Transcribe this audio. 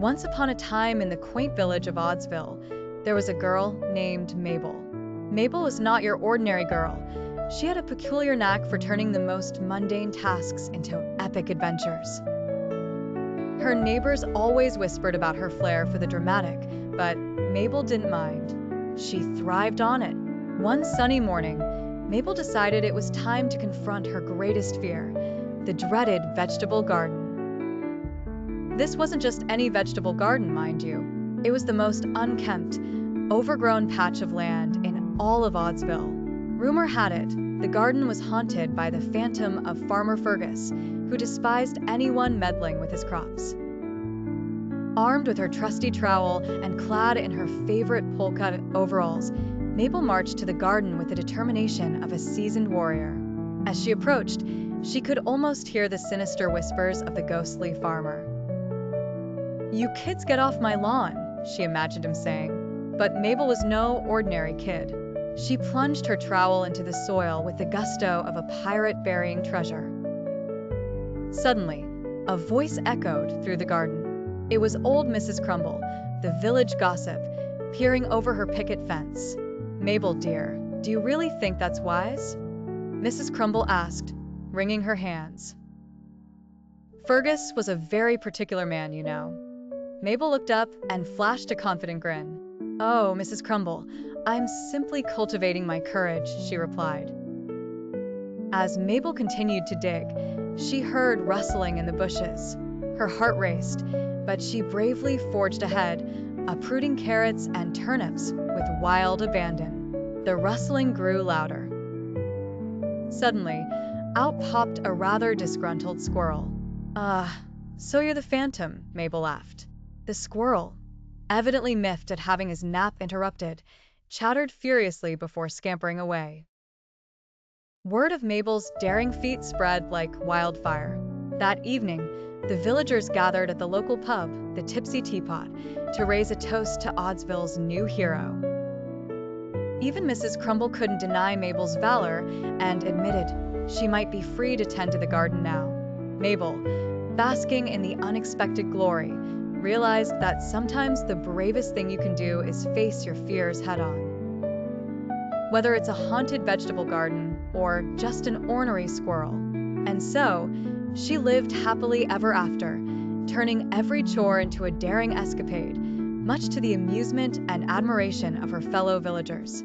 Once upon a time in the quaint village of Oddsville, there was a girl named Mabel. Mabel was not your ordinary girl. She had a peculiar knack for turning the most mundane tasks into epic adventures. Her neighbors always whispered about her flair for the dramatic, but Mabel didn't mind. She thrived on it. One sunny morning, Mabel decided it was time to confront her greatest fear, the dreaded vegetable garden. This wasn't just any vegetable garden, mind you. It was the most unkempt, overgrown patch of land in all of Oddsville. Rumor had it, the garden was haunted by the phantom of Farmer Fergus, who despised anyone meddling with his crops. Armed with her trusty trowel and clad in her favorite polka overalls, Mabel marched to the garden with the determination of a seasoned warrior. As she approached, she could almost hear the sinister whispers of the ghostly farmer. "You kids get off my lawn," she imagined him saying. But Mabel was no ordinary kid. She plunged her trowel into the soil with the gusto of a pirate burying treasure. Suddenly, a voice echoed through the garden. It was old Mrs. Crumble, the village gossip, peering over her picket fence. "Mabel, dear, do you really think that's wise?" Mrs. Crumble asked, wringing her hands. "Fergus was a very particular man, you know." Mabel looked up and flashed a confident grin. "Oh, Mrs. Crumble, I'm simply cultivating my courage," she replied. As Mabel continued to dig, she heard rustling in the bushes. Her heart raced, but she bravely forged ahead, uprooting carrots and turnips with wild abandon. The rustling grew louder. Suddenly, out popped a rather disgruntled squirrel. So you're the phantom," Mabel laughed. The squirrel, evidently miffed at having his nap interrupted, chattered furiously before scampering away. Word of Mabel's daring feat spread like wildfire. That evening, the villagers gathered at the local pub, the Tipsy Teapot, to raise a toast to Oddsville's new hero. Even Mrs. Crumble couldn't deny Mabel's valor and admitted she might be free to tend to the garden now. Mabel, basking in the unexpected glory, realized that sometimes the bravest thing you can do is face your fears head-on. Whether it's a haunted vegetable garden or just an ornery squirrel. And so, she lived happily ever after, turning every chore into a daring escapade, much to the amusement and admiration of her fellow villagers.